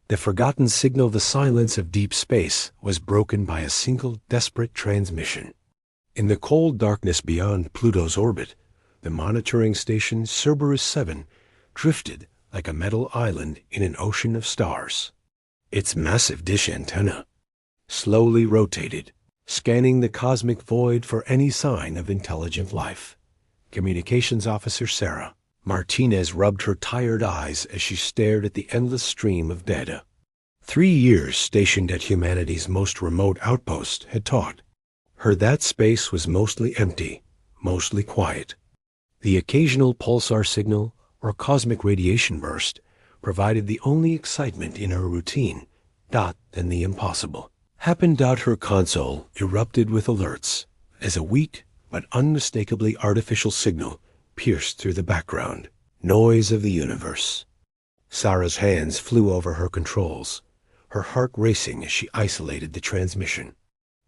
The forgotten signal, the silence of deep space, was broken by a single desperate transmission. In the cold darkness beyond Pluto's orbit, the monitoring station Cerberus 7 drifted like a metal island in an ocean of stars. Its massive dish antenna slowly rotated, scanning the cosmic void for any sign of intelligent life. Communications Officer Sarah Martinez rubbed her tired eyes as she stared at the endless stream of data. 3 years stationed at humanity's most remote outpost had taught her that space was mostly empty, mostly quiet. The occasional pulsar signal or cosmic radiation burst provided the only excitement in her routine. Then the impossible happened. Her console erupted with alerts as a weak but unmistakably artificial signal pierced through the background noise of the universe. Sarah's hands flew over her controls, her heart racing as she isolated the transmission.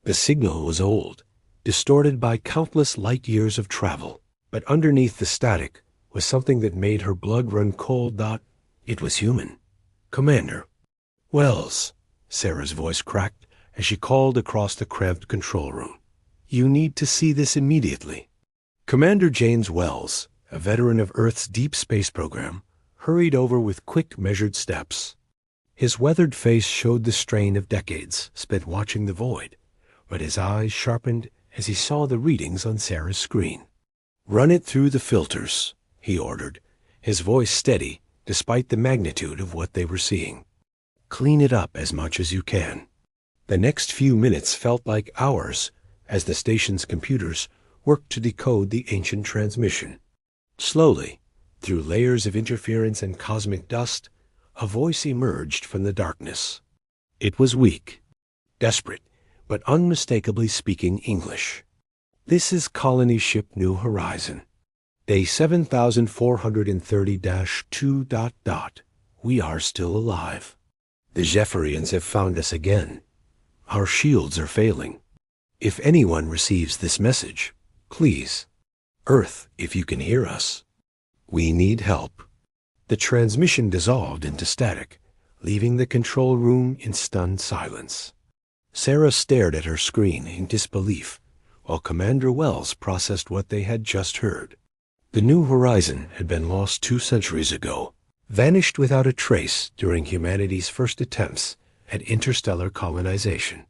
The signal was old, distorted by countless light years of travel, but underneath the static was something that made her blood run cold. It was human. "Commander." "Wells," Sarah's voice cracked as she called across the cramped control room. "You need to see this immediately." Commander James Wells, a veteran of Earth's deep space program, hurried over with quick, measured steps. His weathered face showed the strain of decades spent watching the void, but his eyes sharpened as he saw the readings on Sarah's screen. "Run it through the filters," he ordered, his voice steady despite the magnitude of what they were seeing. "Clean it up as much as you can." The next few minutes felt like hours as the station's computers worked to decode the ancient transmission. Slowly, through layers of interference and cosmic dust, a voice emerged from the darkness. It was weak, desperate, but unmistakably speaking English. "This is Colony Ship New Horizon. Day 7430-2... We are still alive. The Zephyrians have found us again. Our shields are failing. If anyone receives this message, please, Earth, if you can hear us, we need help." The transmission dissolved into static, leaving the control room in stunned silence. Sarah stared at her screen in disbelief, while Commander Wells processed what they had just heard. The New Horizon had been lost 2 centuries ago, vanished without a trace during humanity's first attempts at interstellar colonization.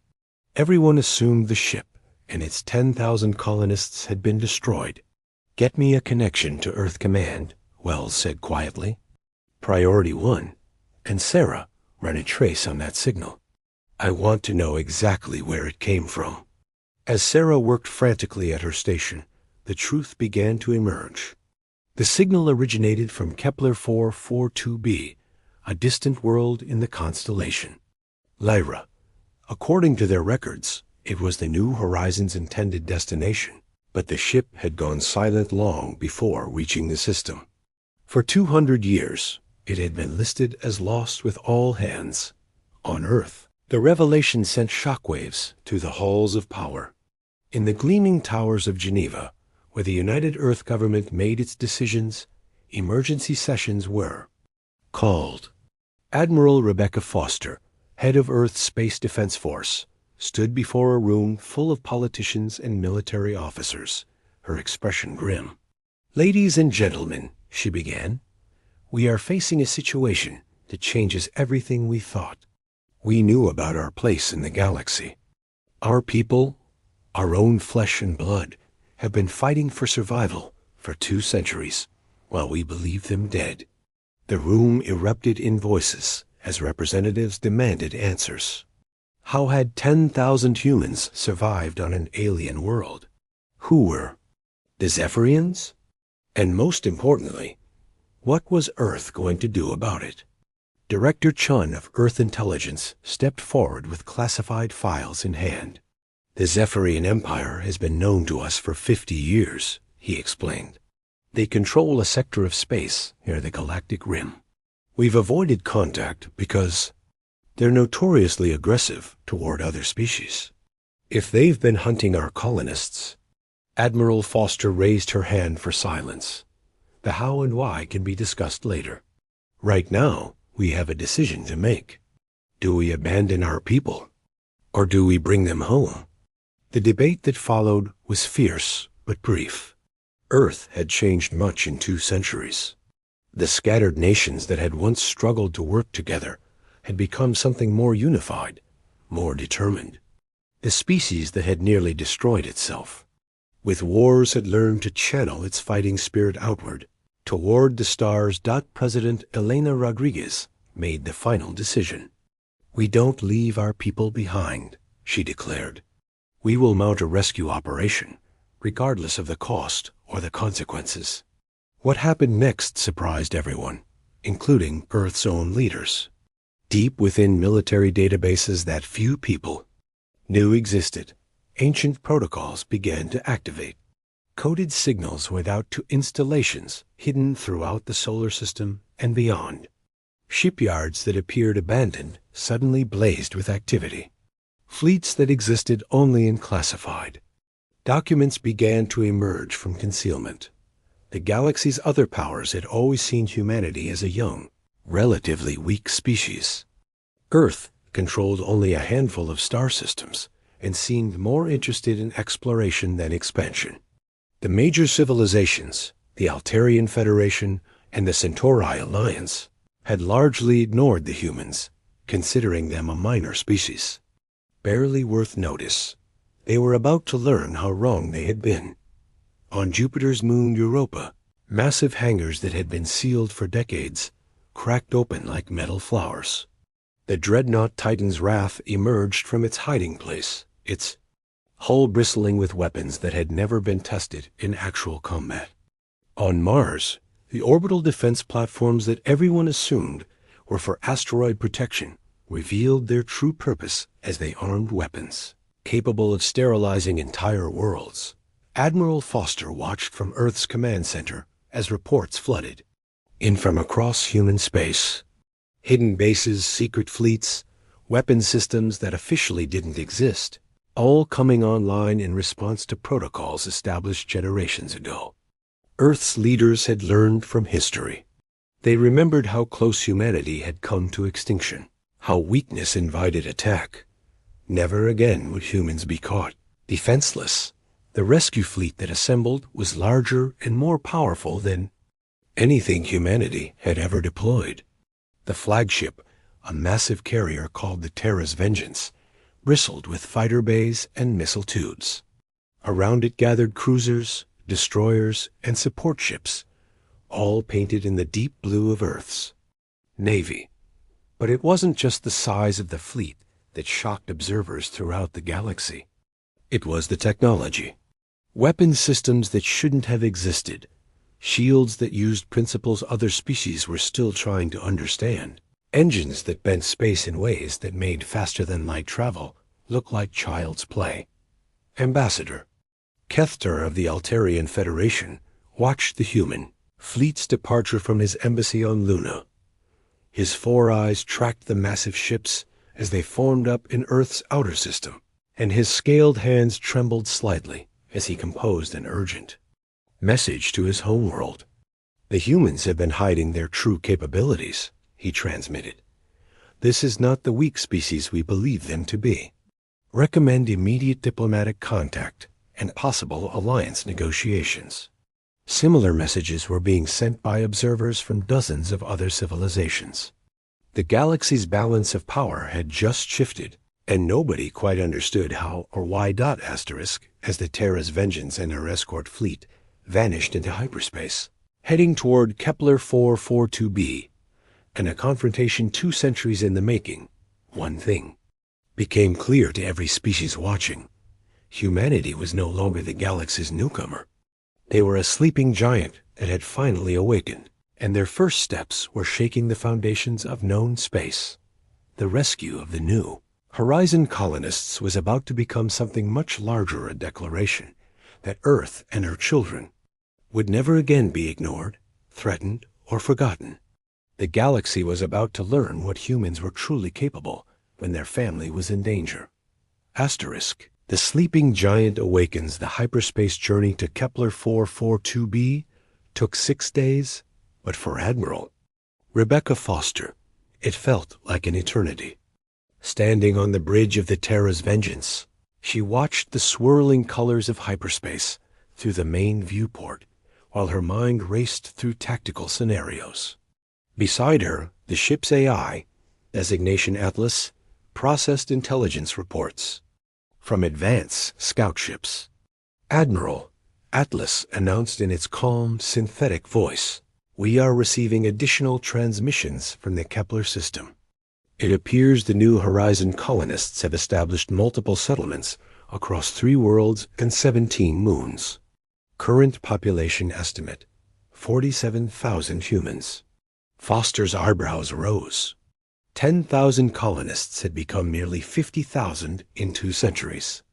Everyone assumed the ship and its 10,000 colonists had been destroyed. "Get me a connection to Earth Command," Wells said quietly. "Priority 1, and Sarah, run a trace on that signal. I want to know exactly where it came from." As Sarah worked frantically at her station, the truth began to emerge. The signal originated from Kepler 442b, a distant world in the constellation Lyra. According to their records, it was the New Horizon's intended destination, but the ship had gone silent long before reaching the system. For 200 years, it had been listed as lost with all hands. On Earth, the revelation sent shockwaves through the halls of power. In the gleaming towers of Geneva, where the United Earth government made its decisions, emergency sessions were called. Admiral Rebecca Foster, head of Earth's Space Defense Force, stood before a room full of politicians and military officers, her expression grim. "Ladies and gentlemen," she began, "we are facing a situation that changes everything we thought. We knew about our place in the galaxy. Our people, our own flesh and blood, have been fighting for survival for 2 centuries, while we believed them dead." The room erupted in voices as representatives demanded answers. How had 10,000 humans survived on an alien world? Who were the Zephyrians? And most importantly, what was Earth going to do about it? Director Chun of Earth Intelligence stepped forward with classified files in hand. "The Zephyrian Empire has been known to us for 50 years, he explained. "They control a sector of space near the galactic rim. We've avoided contact because they're notoriously aggressive toward other species. If they've been hunting our colonists..." Admiral Foster raised her hand for silence. "The how and why can be discussed later. Right now, we have a decision to make." Do we abandon our people, or do we bring them home? The debate that followed was fierce but brief. Earth had changed much in 2 centuries. The scattered nations that had once struggled to work together had become something more unified, more determined. The species that had nearly destroyed itself, with wars, had learned to channel its fighting spirit outward, toward the stars. President Elena Rodriguez made the final decision. "We don't leave our people behind," she declared. "We will mount a rescue operation, regardless of the cost or the consequences." What happened next surprised everyone, including Earth's own leaders. Deep within military databases that few people knew existed, ancient protocols began to activate. Coded signals went out to installations hidden throughout the solar system and beyond. Shipyards that appeared abandoned suddenly blazed with activity. Fleets that existed only in classified documents began to emerge from concealment. The galaxy's other powers had always seen humanity as a young, relatively weak species. Earth controlled only a handful of star systems and seemed more interested in exploration than expansion. The major civilizations, the Altarian Federation and the Centauri Alliance, had largely ignored the humans, considering them a minor species. Barely worth notice. They were about to learn how wrong they had been. On Jupiter's moon Europa, massive hangars that had been sealed for decades cracked open like metal flowers. The dreadnought Titan's Wrath emerged from its hiding place, its hull bristling with weapons that had never been tested in actual combat. On Mars, the orbital defense platforms that everyone assumed were for asteroid protection revealed their true purpose as they armed weapons, capable of sterilizing entire worlds. Admiral Foster watched from Earth's command center as reports flooded in from across human space. Hidden bases, secret fleets, weapon systems that officially didn't exist, all coming online in response to protocols established generations ago. Earth's leaders had learned from history. They remembered how close humanity had come to extinction, how weakness invited attack. Never again would humans be caught defenseless. The rescue fleet that assembled was larger and more powerful than anything humanity had ever deployed. The flagship, a massive carrier called the Terra's Vengeance, bristled with fighter bays and missile tubes. Around it gathered cruisers, destroyers, and support ships, all painted in the deep blue of Earth's navy. But it wasn't just the size of the fleet that shocked observers throughout the galaxy. It was the technology. Weapon systems that shouldn't have existed, shields that used principles other species were still trying to understand, engines that bent space in ways that made faster-than-light travel look like child's play. Ambassador Kethter of the Altarian Federation watched the human fleet's departure from his embassy on Luna. His 4 eyes tracked the massive ships as they formed up in Earth's outer system, and his scaled hands trembled slightly as he composed an urgent message to his homeworld. "The humans have been hiding their true capabilities," he transmitted. "This is not the weak species we believe them to be. Recommend immediate diplomatic contact and possible alliance negotiations." Similar messages were being sent by observers from dozens of other civilizations. The galaxy's balance of power had just shifted, and nobody quite understood how or why. As the Terra's Vengeance and her escort fleet vanished into hyperspace, heading toward Kepler 442b, and a confrontation 2 centuries in the making, one thing became clear to every species watching. Humanity was no longer the galaxy's newcomer. They were a sleeping giant that had finally awakened, and their first steps were shaking the foundations of known space. The rescue of the new Horizon colonists was about to become something much larger, a declaration that Earth and her children would never again be ignored, threatened, or forgotten. The galaxy was about to learn what humans were truly capable when their family was in danger. Asterisk. The sleeping giant awakens. The hyperspace journey to Kepler 442b took 6 days, but for Admiral Rebecca Foster, it felt like an eternity. Standing on the bridge of the Terra's vengeance, she watched the swirling colors of hyperspace through the main viewport while her mind raced through tactical scenarios. Beside her, the ship's AI, designation Atlas, processed intelligence reports from advanced scout ships. Admiral, Atlas announced in its calm, synthetic voice, "We are receiving additional transmissions from the Kepler system. It appears the New Horizon colonists have established multiple settlements across 3 worlds and 17 moons. Current population estimate, 47,000 humans." Foster's eyebrows rose. 10,000 colonists had become nearly 50,000 in 2 centuries.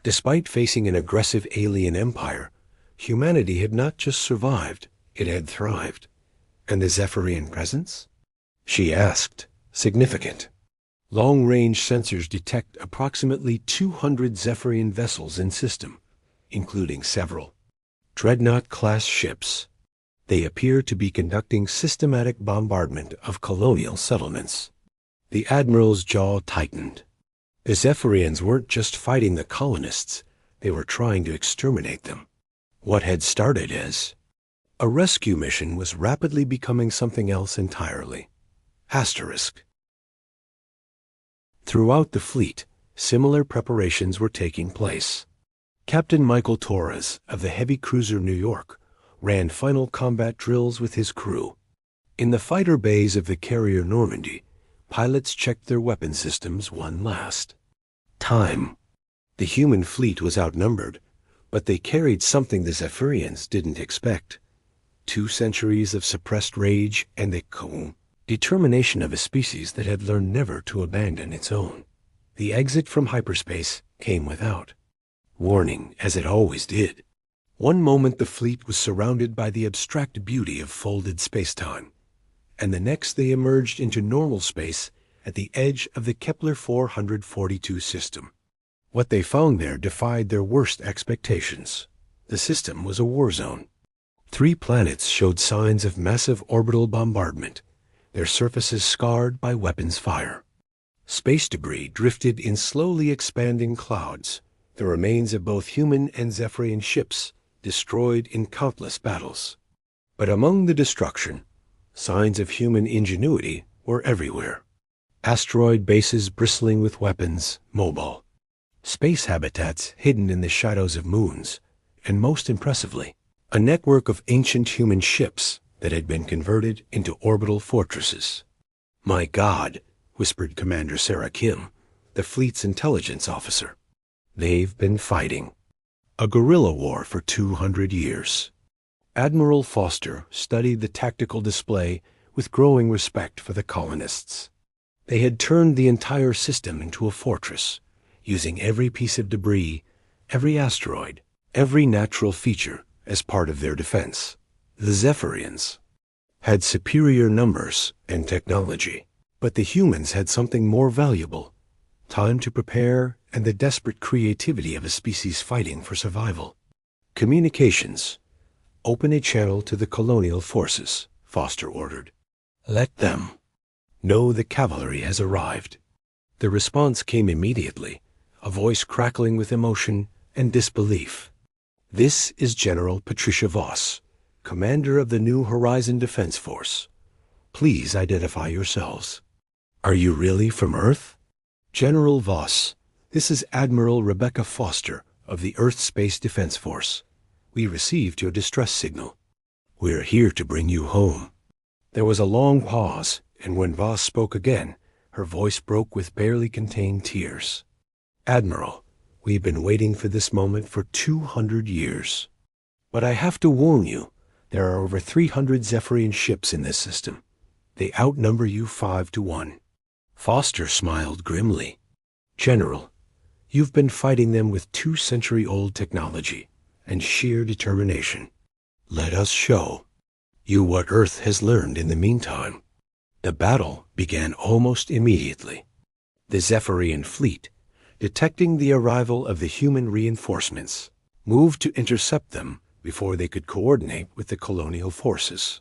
Despite facing an aggressive alien empire, humanity had not just survived, it had thrived. And the Zephyrian presence? She asked. Significant. Long-range sensors detect approximately 200 Zephyrian vessels in system, including several Dreadnought-class ships. They appear to be conducting systematic bombardment of colonial settlements. The Admiral's jaw tightened. The Zephyrians weren't just fighting the colonists, they were trying to exterminate them. What had started as a rescue mission was rapidly becoming something else entirely. Asterisk. Throughout the fleet, similar preparations were taking place. Captain Michael Torres of the heavy cruiser New York ran final combat drills with his crew. In the fighter bays of the carrier Normandy, pilots checked their weapon systems one last time. The human fleet was outnumbered, but they carried something the Zephyrians didn't expect. 2 centuries of suppressed rage and the determination of a species that had learned never to abandon its own. The exit from hyperspace came without warning, as it always did. One moment the fleet was surrounded by the abstract beauty of folded spacetime, and the next they emerged into normal space at the edge of the Kepler 442 system. What they found there defied their worst expectations. The system was a war zone. 3 planets showed signs of massive orbital bombardment, their surfaces scarred by weapons fire. Space debris drifted in slowly expanding clouds, the remains of both human and Zephyrian ships destroyed in countless battles. But among the destruction, signs of human ingenuity were everywhere. Asteroid bases bristling with weapons, mobile. Space habitats hidden in the shadows of moons, and most impressively, a network of ancient human ships that had been converted into orbital fortresses. "My God," whispered Commander Sarah Kim, the fleet's intelligence officer. "They've been fighting a guerrilla war for 200 years. Admiral Foster studied the tactical display with growing respect for the colonists. They had turned the entire system into a fortress, using every piece of debris, every asteroid, every natural feature as part of their defense. The Zephyrians had superior numbers and technology, but the humans had something more valuable: time to prepare and the desperate creativity of a species fighting for survival. "Communications. Open a channel to the colonial forces," Foster ordered. "Let them know the cavalry has arrived." The response came immediately, a voice crackling with emotion and disbelief. "This is General Patricia Voss, Commander of the New Horizon Defense Force. Please identify yourselves." "Are you really from Earth?" "General Voss, this is Admiral Rebecca Foster of the Earth Space Defense Force. We received your distress signal. We're here to bring you home." There was a long pause, and when Voss spoke again, her voice broke with barely contained tears. "Admiral, we've been waiting for this moment for 200 years. But I have to warn you, there are over 300 Zephyrian ships in this system. They outnumber you 5 to 1. Foster smiled grimly. "General, you've been fighting them with 2-century-old technology and sheer determination. Let us show you what Earth has learned in the meantime." The battle began almost immediately. The Zephyrian fleet, detecting the arrival of the human reinforcements, moved to intercept them before they could coordinate with the colonial forces.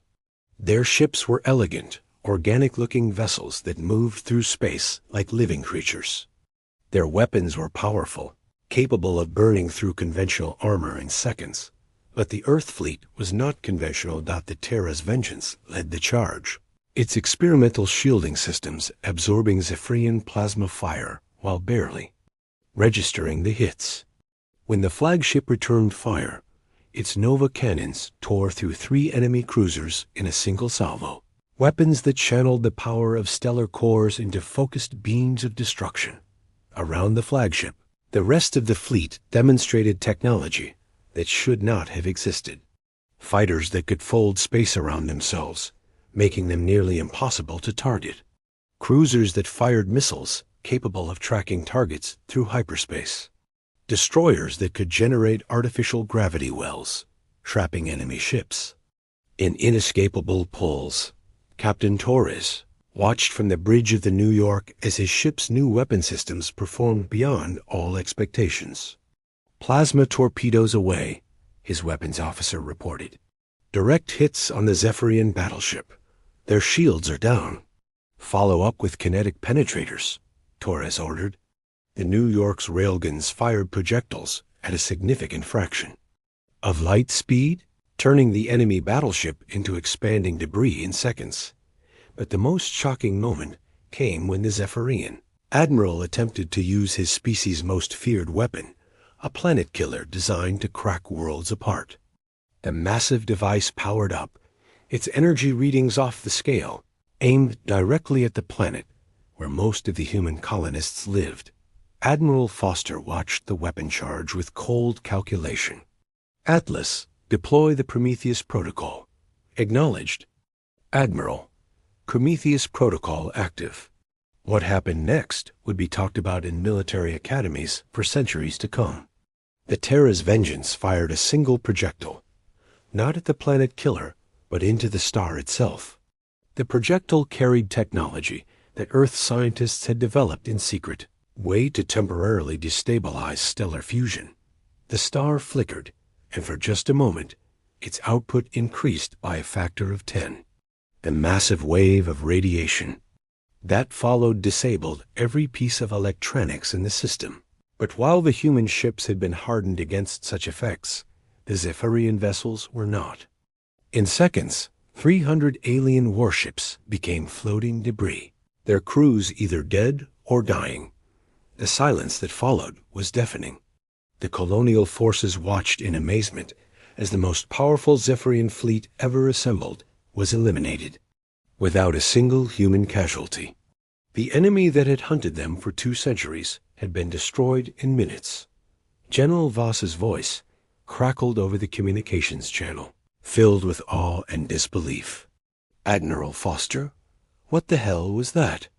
Their ships were elegant, organic-looking vessels that moved through space like living creatures. Their weapons were powerful, capable of burning through conventional armor in seconds. But the Earth fleet was not conventional. The Terra's vengeance led the charge. Its experimental shielding systems absorbing Zephyrian plasma fire while barely registering the hits. When the flagship returned fire, its Nova cannons tore through 3 enemy cruisers in a single salvo. Weapons that channeled the power of stellar cores into focused beams of destruction. Around the flagship, the rest of the fleet demonstrated technology that should not have existed. Fighters that could fold space around themselves, making them nearly impossible to target. Cruisers that fired missiles capable of tracking targets through hyperspace. Destroyers that could generate artificial gravity wells, trapping enemy ships. In inescapable pulls, Captain Torres watched from the bridge of the New York as his ship's new weapon systems performed beyond all expectations. Plasma torpedoes away, his weapons officer reported. Direct hits on the Zephyrian battleship. Their shields are down. Follow up with kinetic penetrators, Torres ordered. The New York's railguns fired projectiles at a significant fraction of light speed, turning the enemy battleship into expanding debris in seconds. But the most shocking moment came when the Zephyrian admiral attempted to use his species' most feared weapon, a planet killer designed to crack worlds apart. The massive device powered up, its energy readings off the scale, aimed directly at the planet where most of the human colonists lived. Admiral Foster watched the weapon charge with cold calculation. Atlas, deploy the Prometheus Protocol. Acknowledged. Admiral, Prometheus Protocol active. What happened next would be talked about in military academies for centuries to come. The Terra's vengeance fired a single projectile, not at the planet killer, but into the star itself. The projectile carried technology that Earth scientists had developed in secret, way to temporarily destabilize stellar fusion. The star flickered, and for just a moment, its output increased by a factor of 10. The massive wave of radiation that followed disabled every piece of electronics in the system. But while the human ships had been hardened against such effects, the Zephyrian vessels were not. In seconds, 300 alien warships became floating debris, their crews either dead or dying. The silence that followed was deafening. The colonial forces watched in amazement as the most powerful Zephyrian fleet ever assembled was eliminated, without a single human casualty. The enemy that had hunted them for 2 centuries had been destroyed in minutes. General Voss's voice crackled over the communications channel, filled with awe and disbelief. Admiral Foster, what the hell was that?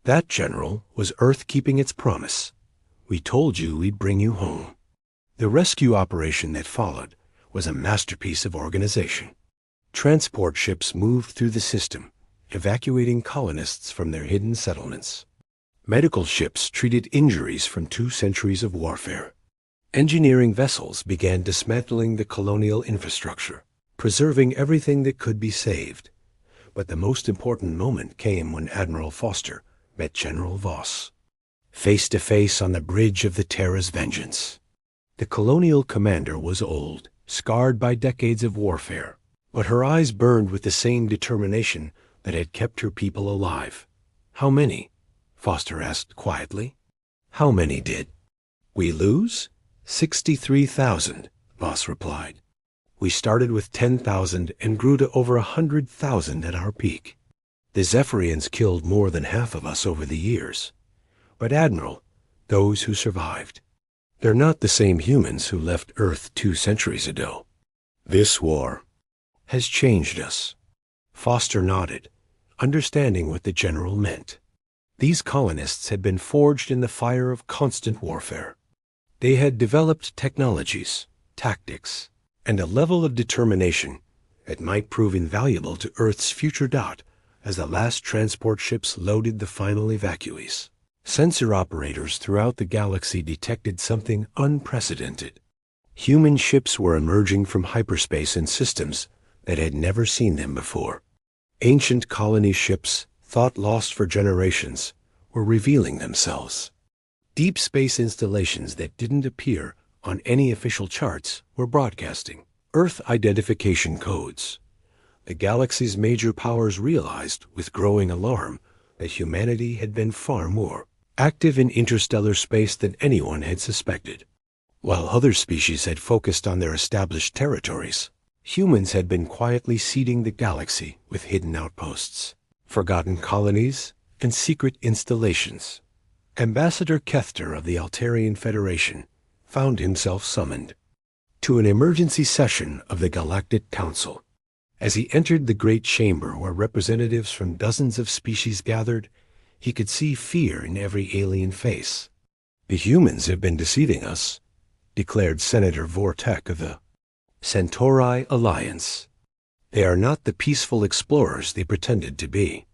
That, General, was Earth keeping its promise. We told you we'd bring you home. The rescue operation that followed was a masterpiece of organization. Transport ships moved through the system, evacuating colonists from their hidden settlements. Medical ships treated injuries from 2 centuries of warfare. Engineering vessels began dismantling the colonial infrastructure, preserving everything that could be saved. But the most important moment came when Admiral Foster met General Voss, face to face on the bridge of the Terra's vengeance. The colonial commander was old, scarred by decades of warfare, but her eyes burned with the same determination that had kept her people alive. How many? Foster asked quietly. How many did we lose? 63,000, Voss replied. We started with 10,000 and grew to over 100,000 at our peak. The Zephyrians killed more than half of us over the years. But Admiral, those who survived, they're not the same humans who left Earth 2 centuries ago. This war has changed us. Foster nodded, understanding what the general meant. These colonists had been forged in the fire of constant warfare. They had developed technologies, tactics, and a level of determination that might prove invaluable to Earth's future. As the last transport ships loaded the final evacuees, sensor operators throughout the galaxy detected something unprecedented. Human ships were emerging from hyperspace in systems that had never seen them before. Ancient colony ships, thought lost for generations, were revealing themselves. Deep space installations that didn't appear on any official charts were broadcasting Earth identification codes. The galaxy's major powers realized, with growing alarm, that humanity had been far more active in interstellar space than anyone had suspected. While other species had focused on their established territories, humans had been quietly seeding the galaxy with hidden outposts, forgotten colonies, and secret installations. Ambassador Kethter of the Altarian Federation found himself summoned to an emergency session of the Galactic Council. As he entered the great chamber where representatives from dozens of species gathered, he could see fear in every alien face. "The humans have been deceiving us," declared Senator Vortek of the Centauri Alliance. "They are not the peaceful explorers they pretended to be.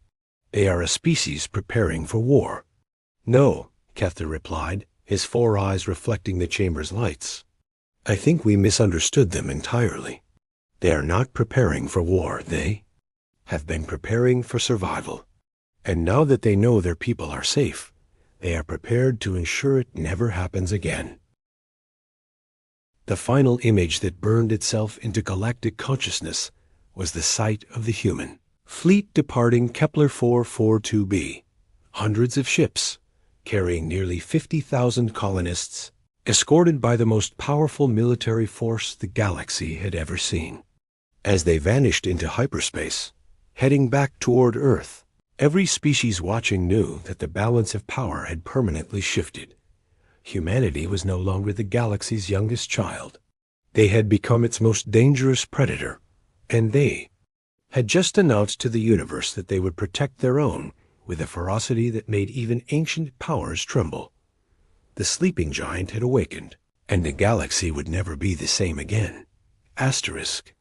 They are a species preparing for war." "No," Kethter replied, his four eyes reflecting the chamber's lights. "I think we misunderstood them entirely. They are not preparing for war. They have been preparing for survival. And now that they know their people are safe, they are prepared to ensure it never happens again." The final image that burned itself into galactic consciousness was the sight of the human fleet departing Kepler 442b. Hundreds of ships, carrying nearly 50,000 colonists, escorted by the most powerful military force the galaxy had ever seen. As they vanished into hyperspace, heading back toward Earth, every species watching knew that the balance of power had permanently shifted. Humanity was no longer the galaxy's youngest child. They had become its most dangerous predator, and they had just announced to the universe that they would protect their own with a ferocity that made even ancient powers tremble. The sleeping giant had awakened, and the galaxy would never be the same again. Asterisk.